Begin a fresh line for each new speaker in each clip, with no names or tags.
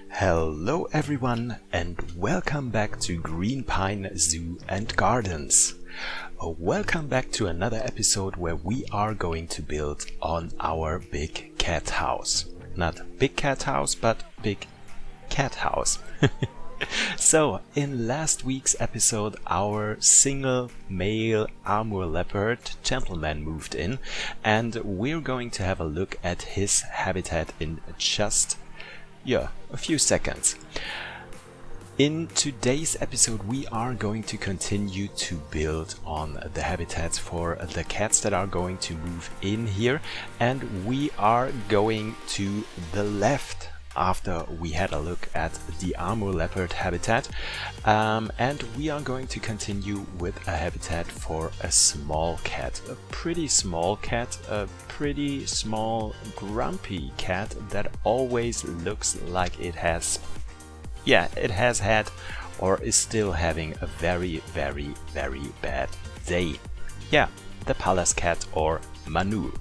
Hello everyone and welcome back to Greenpine Zoo and Gardens. Welcome back to another episode where we are going to build on our big cat house. Not big cat house, but big cat house. So, in last week's episode, our single male armor leopard gentleman moved in, and we're going to have a look at his habitat in just a few seconds. In today's episode, we are going to continue to build on the habitats for the cats that are going to move in here, and we are going to the left after we had a look at the armor leopard habitat, and we are going to continue with a habitat for a small cat, a pretty small cat, a pretty small grumpy cat that always looks like it has had or is still having a very bad day. Yeah, the palace cat or Manu.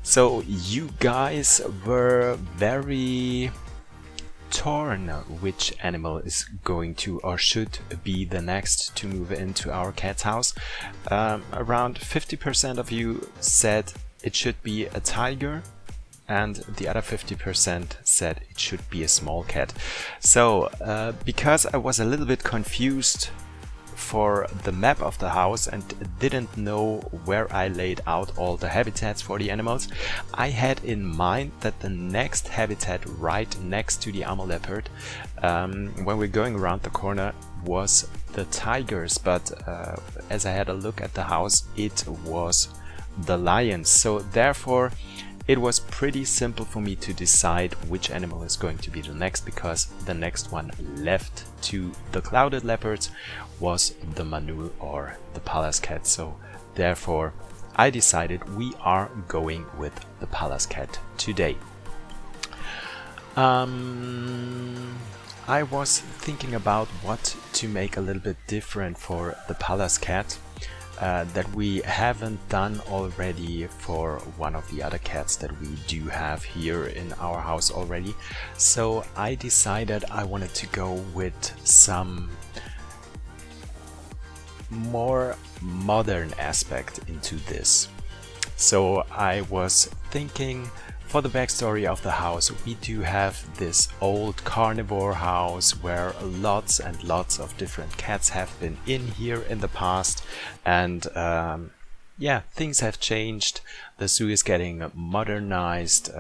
So you guys were very torn which animal is going to or should be the next to move into our cat's house. Around 50% of you said it should be a tiger, and the other 50% said it should be a small cat. So because I was a little bit confused for the map of the house and didn't know where I laid out all the habitats for the animals, I had in mind that the next habitat right next to the armor leopard, when we're going around the corner, was the tigers, but as I had a look at the house, it was the lions. So therefore it was pretty simple for me to decide which animal is going to be the next, because the next one left to the clouded leopards was the Manu or the palace cat. So therefore I decided we are going with the palace cat today. I was thinking about what to make a little bit different for the palace cat, that we haven't done already for one of the other cats that we do have here in our house already. So I decided I wanted to go with some more modern aspect into this. So I was thinking, for the backstory of the house, we do have this old carnivore house where lots and lots of different cats have been in here in the past, and things have changed. The zoo is getting modernized.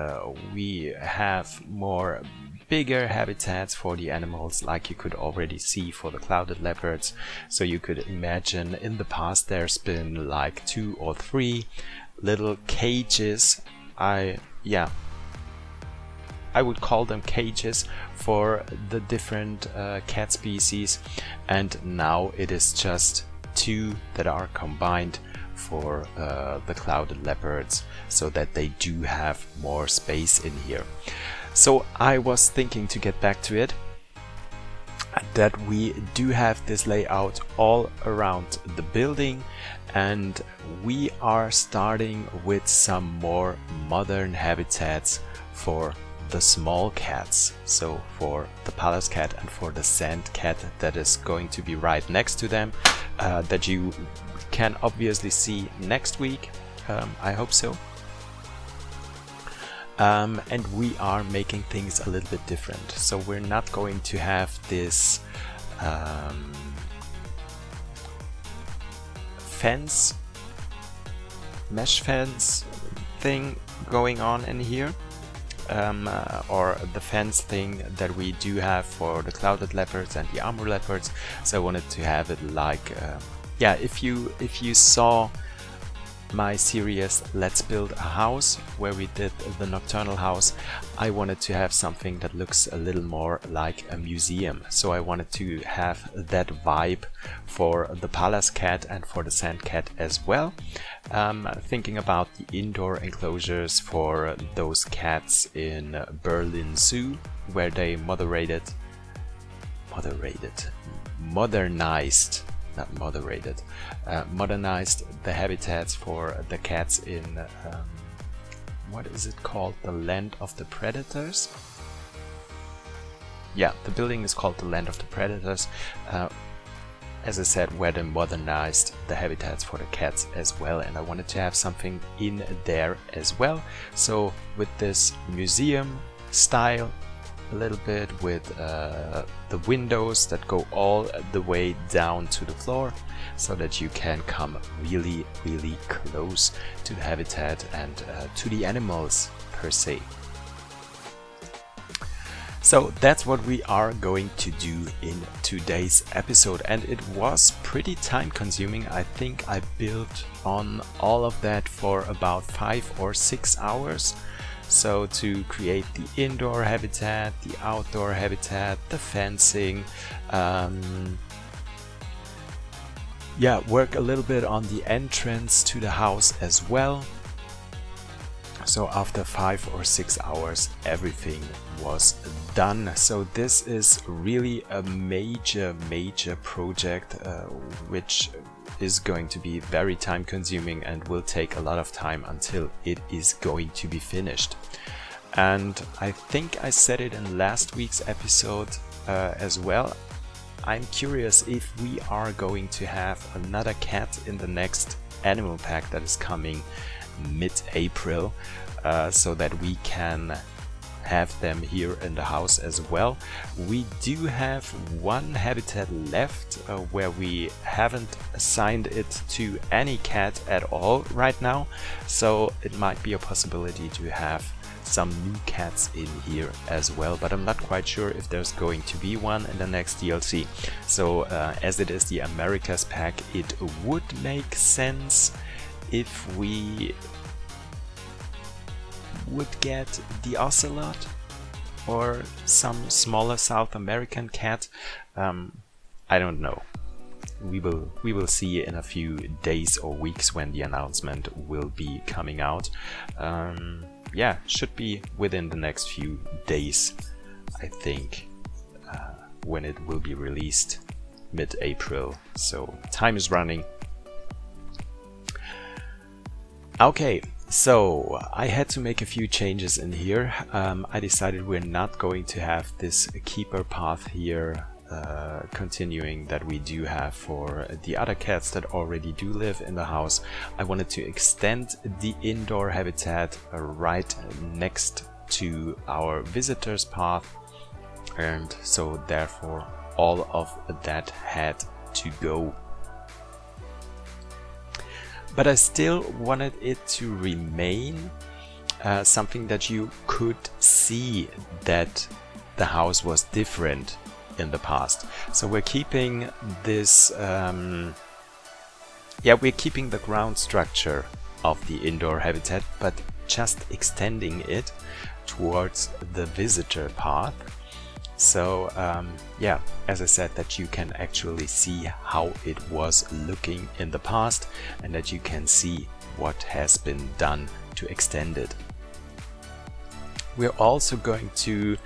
We have more bigger habitats for the animals, like you could already see for the clouded leopards. So you could imagine in the past there's been like 2 or 3 little cages. I would call them cages for the different cat species, and now it is just 2 that are combined for the clouded leopards, so that they do have more space in here. So I was thinking to get back to it, that we do have this layout all around the building, and we are starting with some more modern habitats for the small cats. So for the palace cat and for the sand cat that is going to be right next to them, that you can obviously see next week. I hope so. And we are making things a little bit different. So we're not going to have this mesh fence thing going on in here, or the fence thing that we do have for the clouded leopards and the armor leopards. So I wanted to have it like, if you saw my series Let's Build a House, where we did the nocturnal house, I wanted to have something that looks a little more like a museum. So I wanted to have that vibe for the palace cat and for the sand cat as well. Thinking about the indoor enclosures for those cats in Berlin Zoo, where they modernized the habitats for the cats in what is it called? The Land of the Predators? yeah, the building is called the Land of the Predators. As I said, where they modernized the habitats for the cats as well, and I wanted to have something in there as well. So with this museum style, a little bit with the windows that go all the way down to the floor, so that you can come really close to the habitat and to the animals per se. So that's what we are going to do in today's episode, and it was pretty time consuming. I think I built on all of that for about 5 or 6 hours. So to create the indoor habitat, the outdoor habitat, the fencing, yeah, work a little bit on the entrance to the house as well. So after 5 or 6 hours, everything was done. So this is really a major project, which is going to be very time consuming and will take a lot of time until it is going to be finished. And I think I said it in last week's episode as well. I'm curious if we are going to have another cat in the next animal pack that is coming mid-April, so that we can have them here in the house as well. We do have one habitat left where we haven't assigned it to any cat at all right now, so it might be a possibility to have some new cats in here as well, but I'm not quite sure if there's going to be one in the next DLC. So as it is the Americas pack, it would make sense if we would get the ocelot or some smaller South American cat. I don't know. We will see in a few days or weeks when the announcement will be coming out. Yeah, should be within the next few days, I think, when it will be released mid-April. So time is running. Okay. So I had to make a few changes in here. I decided we're not going to have this keeper path here continuing that we do have for the other cats that already do live in the house. I wanted to extend the indoor habitat right next to our visitors path, and so therefore all of that had to go. But I still wanted it to remain something that you could see that the house was different in the past. So we're keeping this, we're keeping the ground structure of the indoor habitat, but just extending it towards the visitor path. So yeah, as I said, that you can actually see how it was looking in the past, and that you can see what has been done to extend it. We're also going to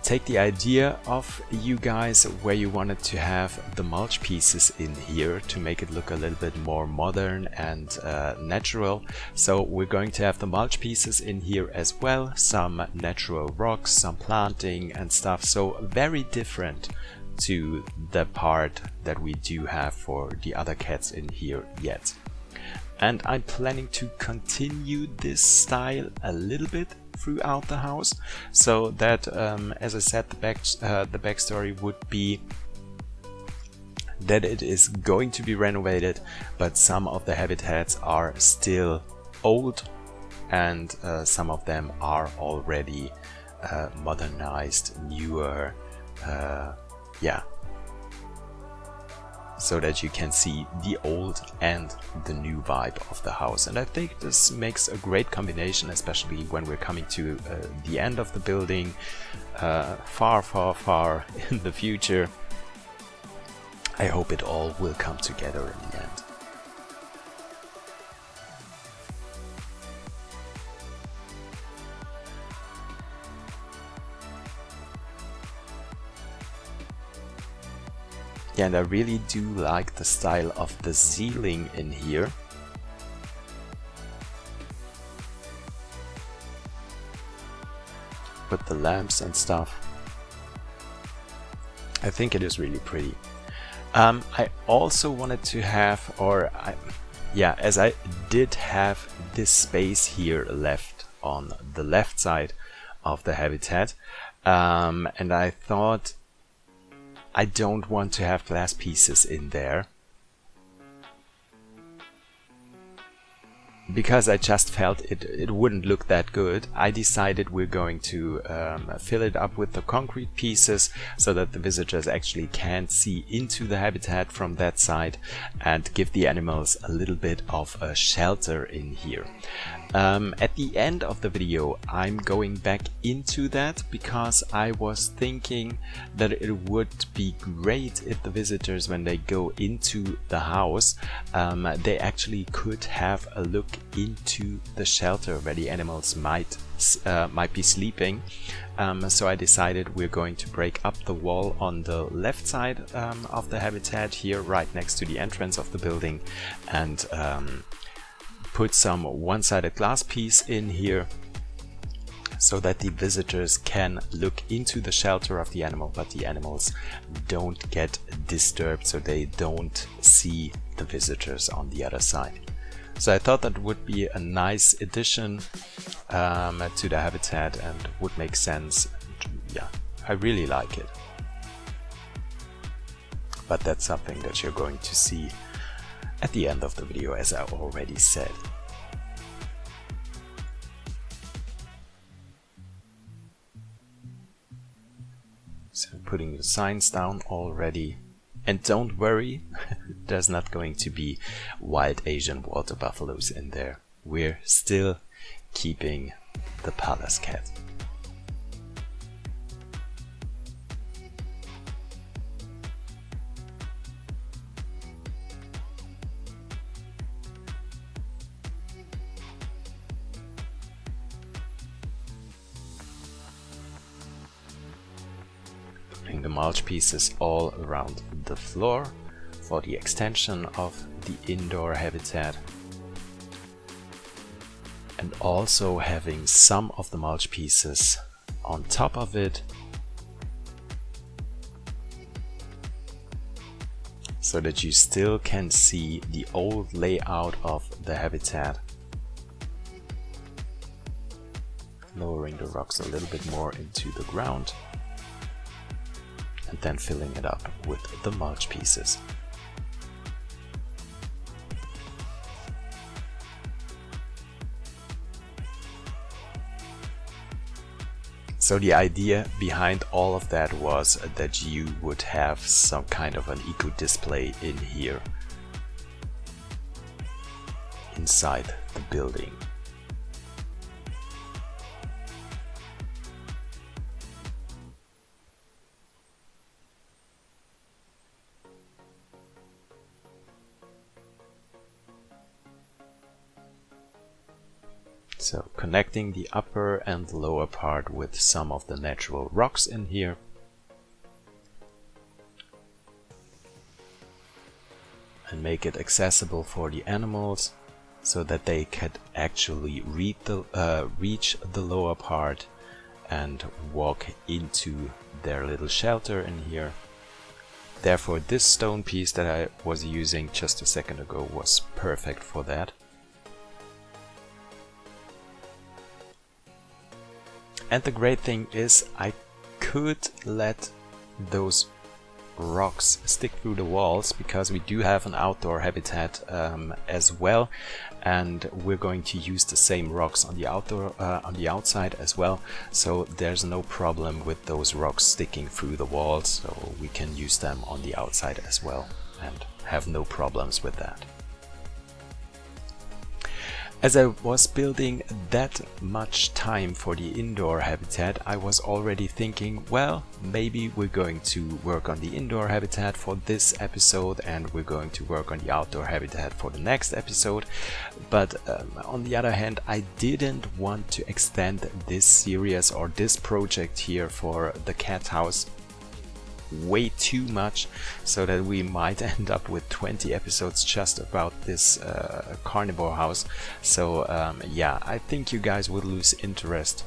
take the idea of you guys where you wanted to have the mulch pieces in here to make it look a little bit more modern and natural. So we're going to have the mulch pieces in here as well, some natural rocks, some planting and stuff, so very different to the part that we do have for the other cats in here yet. And I'm planning to continue this style a little bit throughout the house, so that as I said, the backstory would be that it is going to be renovated, but some of the habitats are still old and some of them are already modernized, newer, yeah, so that you can see the old and the new vibe of the house. And I think this makes a great combination, especially when we're coming to the end of the building, far in the future. I hope it all will come together in the end. Yeah, and I really do like the style of the ceiling in here. with the lamps and stuff. I think it is really pretty. I also wanted to have, as I did have this space here left on the left side of the habitat, and I thought I don't want to have glass pieces in there, because I just felt it wouldn't look that good. I decided we're going to fill it up with the concrete pieces so that the visitors actually can't see into the habitat from that side, and give the animals a little bit of a shelter in here. At the end of the video I'm going back into that, because I was thinking that it would be great if the visitors, when they go into the house, they actually could have a look into the shelter where the animals might be sleeping. So I decided we're going to break up the wall on the left side of the habitat here, right next to the entrance of the building, and put some one-sided glass piece in here so that the visitors can look into the shelter of the animal, but the animals don't get disturbed, so they don't see the visitors on the other side. So I thought that would be a nice addition to the habitat and would make sense. Yeah, I really like it. But that's something that you're going to see at the end of the video, as I already said. So putting the signs down already. And don't worry, there's not going to be wild Asian water buffaloes in there. We're still keeping the palace cat. The mulch pieces all around the floor for the extension of the indoor habitat, and also having some of the mulch pieces on top of it, so that you still can see the old layout of the habitat. Lowering the rocks a little bit more into the ground, and then filling it up with the mulch pieces. So the idea behind all of that was that you would have some kind of an eco display in here, inside the building. So connecting the upper and lower part with some of the natural rocks in here. And make it accessible for the animals so that they could actually reach the lower part and walk into their little shelter in here. Therefore, this stone piece that I was using just a second ago was perfect for that. And the great thing is I could let those rocks stick through the walls, because we do have an outdoor habitat as well, and we're going to use the same rocks on the outside as well, so there's no problem with those rocks sticking through the walls, so we can use them on the outside as well and have no problems with that. As I was building that much time for the indoor habitat, I was already thinking, well, maybe we're going to work on the indoor habitat for this episode and we're going to work on the outdoor habitat for the next episode. But on the other hand, I didn't want to extend this series or this project here for the cat house way too much, so that we might end up with 20 episodes just about this carnivore house. So yeah, I think you guys would lose interest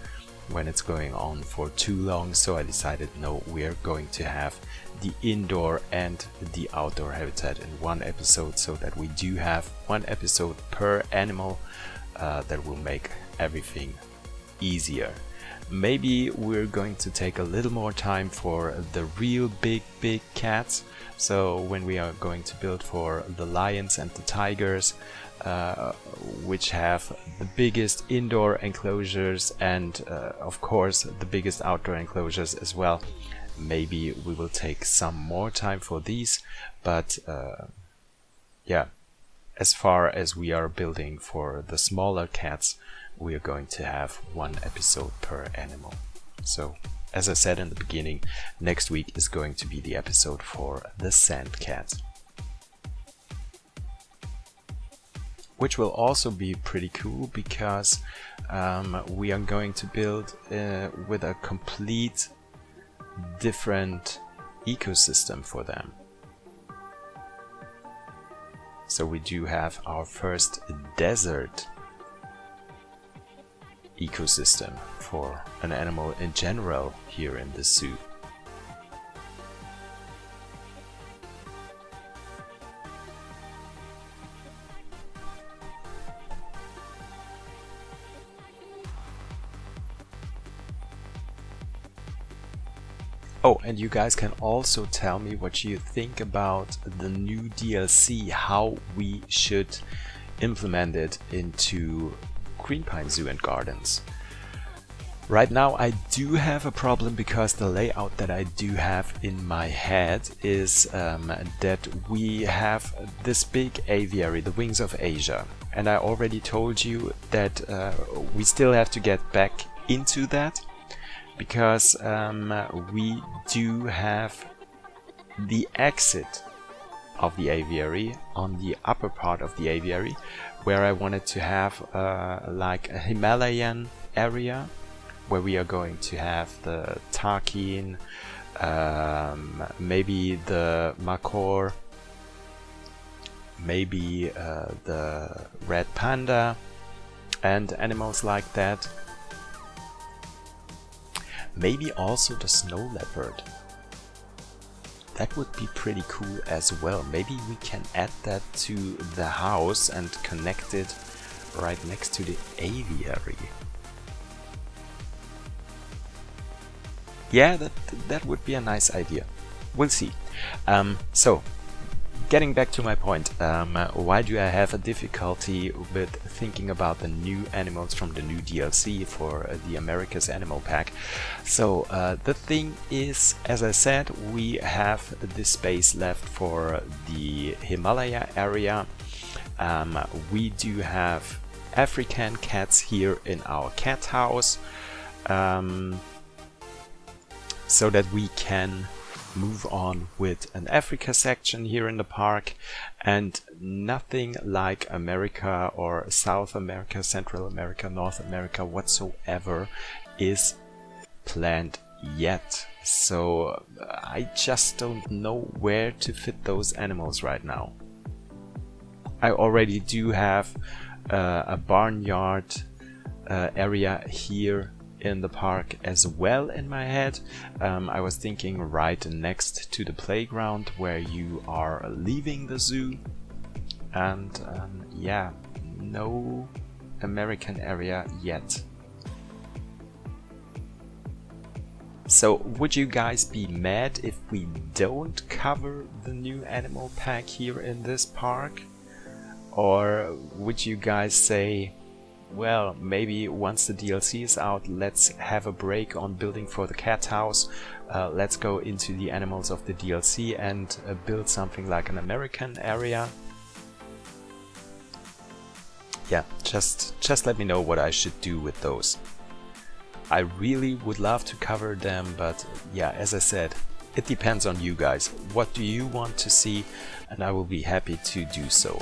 when it's going on for too long, so I decided no, we're going to have the indoor and the outdoor habitat in one episode, so that we do have one episode per animal. That will make everything easier. Maybe we're going to take a little more time for the real big cats. So when we are going to build for the lions and the tigers, which have the biggest indoor enclosures and of course the biggest outdoor enclosures as well, maybe we will take some more time for these. But yeah, as far as we are building for the smaller cats, we are going to have one episode per animal. So, as I said in the beginning, next week is going to be the episode for the sand cat. Which will also be pretty cool, because we are going to build with a complete different ecosystem for them. So we do have our first desert ecosystem for an animal in general here in the zoo. Oh, and you guys can also tell me what you think about the new DLC, how we should implement it into Greenpine Zoo and Gardens. Right now I do have a problem, because the layout that I do have in my head is that we have this big aviary, the Wings of Asia, and I already told you that we still have to get back into that, because we do have the exit of the aviary on the upper part of the aviary, where I wanted to have like a Himalayan area, where we are going to have the takin, maybe the makor, maybe the red panda and animals like that. Maybe also the snow leopard. That would be pretty cool as well. Maybe we can add that to the house and connect it right next to the aviary. Yeah, that would be a nice idea. We'll see. So, getting back to my point, why do I have a difficulty with thinking about the new animals from the new DLC for the America's Animal Pack? So the thing is, as I said, we have this space left for the Himalaya area. We do have African cats here in our cat house, so that we can move on with an Africa section here in the park, and nothing like America or South America, Central America, North America whatsoever is planned yet. So I just don't know where to fit those animals right now. I already do have a barnyard area here in the park as well in my head. I was thinking right next to the playground where you are leaving the zoo, and yeah, no American area yet. So would you guys be mad if we don't cover the new animal pack here in this park? Or would you guys say, well, maybe once the DLC is out, let's have a break on building for the cat house. Let's go into the animals of the DLC and build something like an American area. Yeah, just let me know what I should do with those. I really would love to cover them, but yeah, as I said, it depends on you guys. What do you want to see? And I will be happy to do so.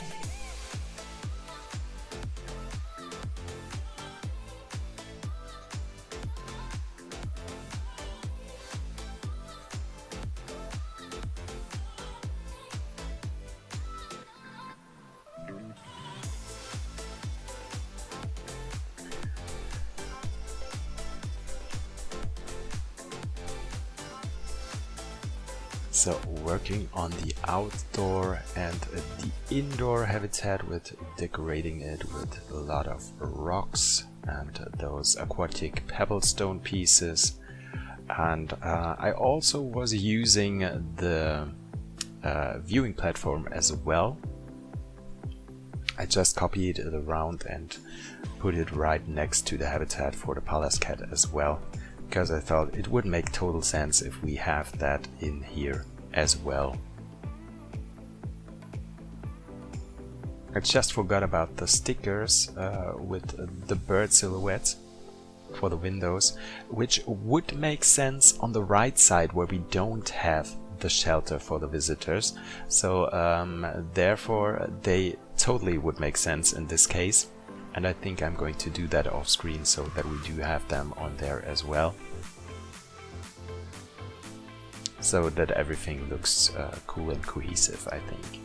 So working on the outdoor and the indoor habitat with decorating it with a lot of rocks and those aquatic pebblestone pieces. And I also was using the viewing platform as well. I just copied it around and put it right next to the habitat for the Pallas cat as well, because I thought it would make total sense if we have that in here as well. I just forgot about the stickers with the bird silhouettes for the windows, which would make sense on the right side where we don't have the shelter for the visitors. So therefore they totally would make sense in this case. And I think I'm going to do that off screen so that we do have them on there as well, so that everything looks cool and cohesive, I think.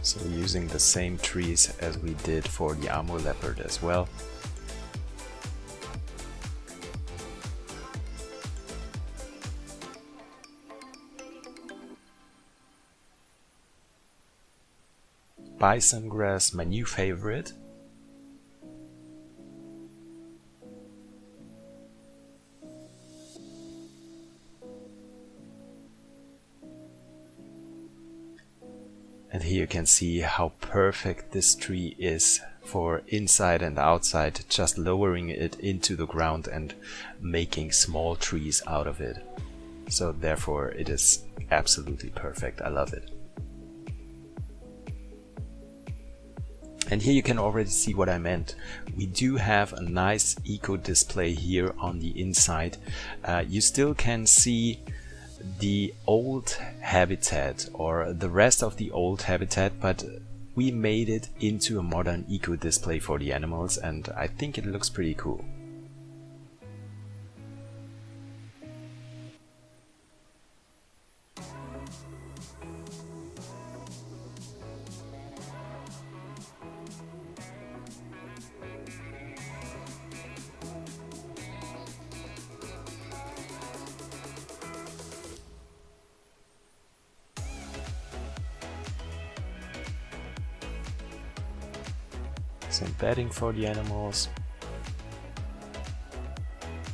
So using the same trees as we did for the Amur leopard as well. Bison grass, my new favorite. And here you can see how perfect this tree is for inside and outside, just lowering it into the ground and making small trees out of it. So therefore it is absolutely perfect. I love it. And here you can already see what I meant. We do have a nice eco display here on the inside. You still can see the old habitat or the rest of the old habitat, but we made it into a modern eco display for the animals, and I think it looks pretty cool. Some bedding for the animals,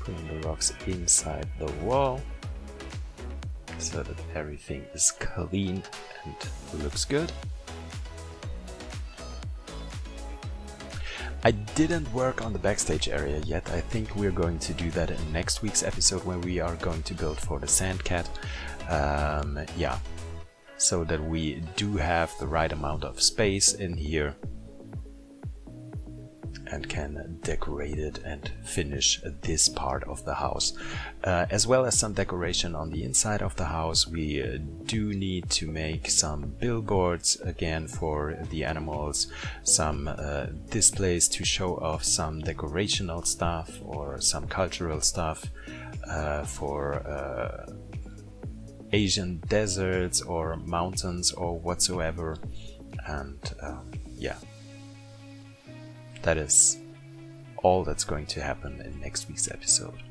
putting the rocks inside the wall so that everything is clean and looks good. I didn't work on the backstage area yet. I think we're going to do that in next week's episode, where we are going to build for the sand cat. Yeah, so that we do have the right amount of space in here and can decorate it and finish this part of the house, as well as some decoration on the inside of the house. We do need to make some billboards again for the animals, some displays to show off some decorational stuff or some cultural stuff for Asian deserts or mountains or whatsoever. And yeah, that is all that's going to happen in next week's episode.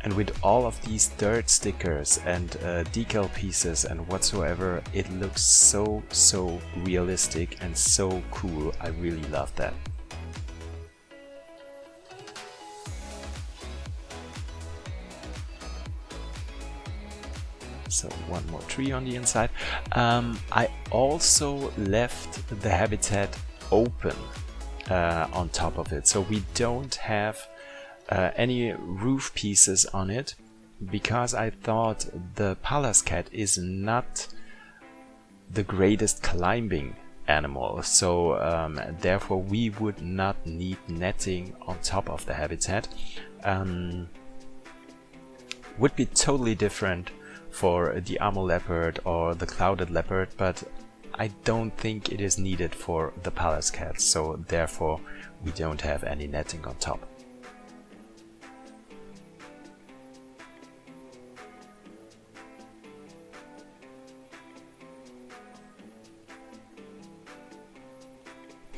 And with all of these dirt stickers and decal pieces and whatsoever, it looks so realistic and so cool. I really love that. So one more tree on the inside. I also left the habitat open on top of it, so we don't have any roof pieces on it, because I thought the Pallas cat is not the greatest climbing animal, so therefore we would not need netting on top of the habitat. Would be totally different for the armor leopard or the clouded leopard, but I don't think it is needed for the Pallas cat, so therefore we don't have any netting on top.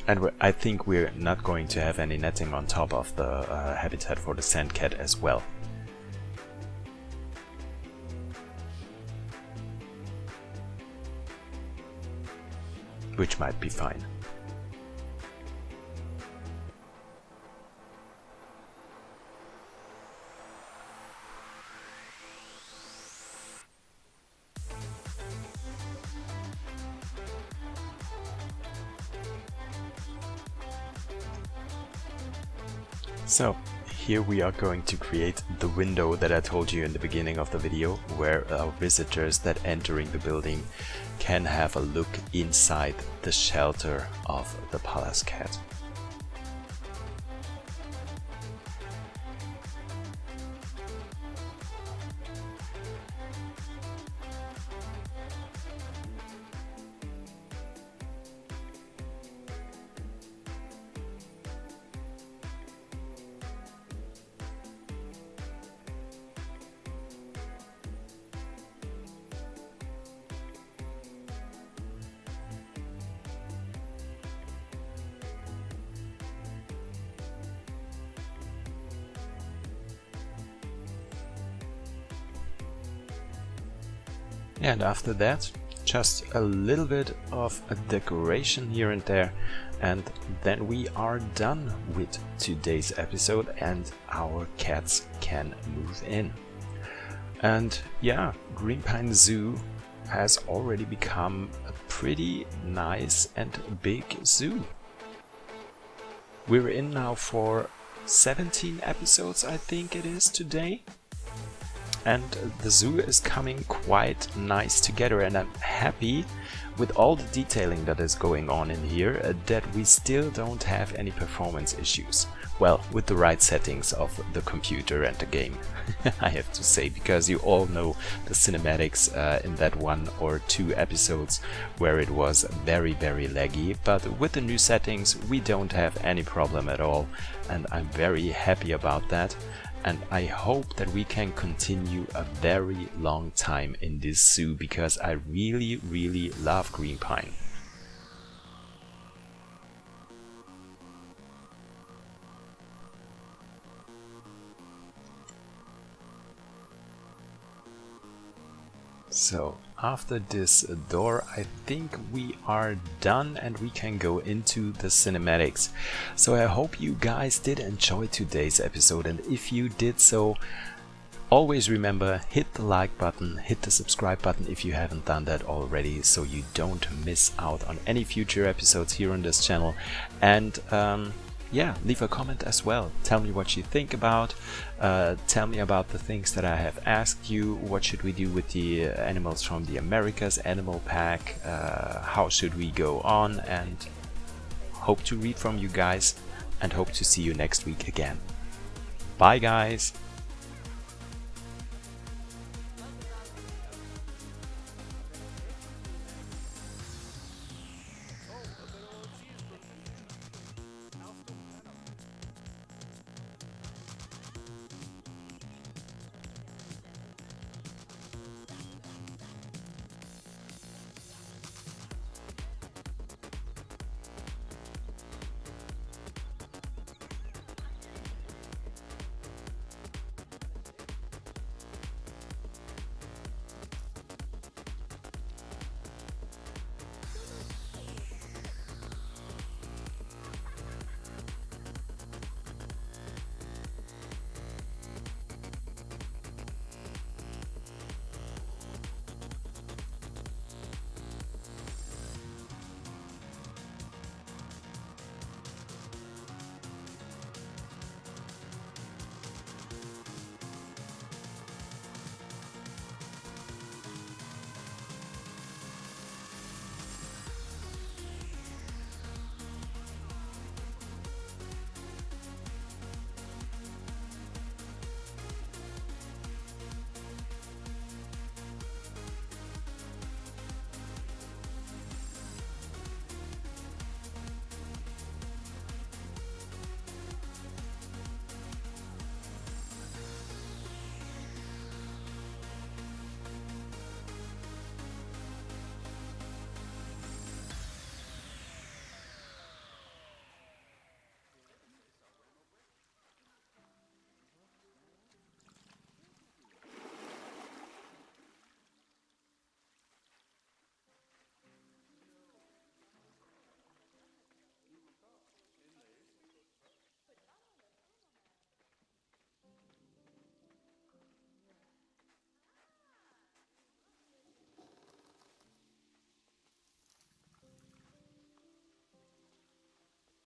And I think we're not going to have any netting on top of the habitat for the sand cat as well. Which might be fine. So here we are going to create the window that I told you in the beginning of the video, where our visitors that entering the building can have a look inside the shelter of the Pallas cat. And after that, just a little bit of a decoration here and there, and then we are done with today's episode and our cats can move in. And yeah, Greenpine Zoo has already become a pretty nice and big zoo. We're in now for 17 episodes, I think it is today. And the zoo is coming quite nice together, and I'm happy with all the detailing that is going on in here that we still don't have any performance issues. Well, with the right settings of the computer and the game, I have to say, because you all know the cinematics in that 1 or 2 episodes where it was very laggy, but with the new settings we don't have any problem at all, and I'm very happy about that. And I hope that we can continue a very long time in this zoo, because I really love Greenpine. So after this door, I think we are done and we can go into the cinematics. So I hope you guys did enjoy today's episode, and if you did so, always remember, hit the like button, hit the subscribe button if you haven't done that already, so you don't miss out on any future episodes here on this channel. And yeah, leave a comment as well. Tell me what you think about. Tell me about the things that I have asked you. What should we do with the animals from the Americas animal pack? How should we go on? And hope to read from you guys, and hope to see you next week again. Bye guys!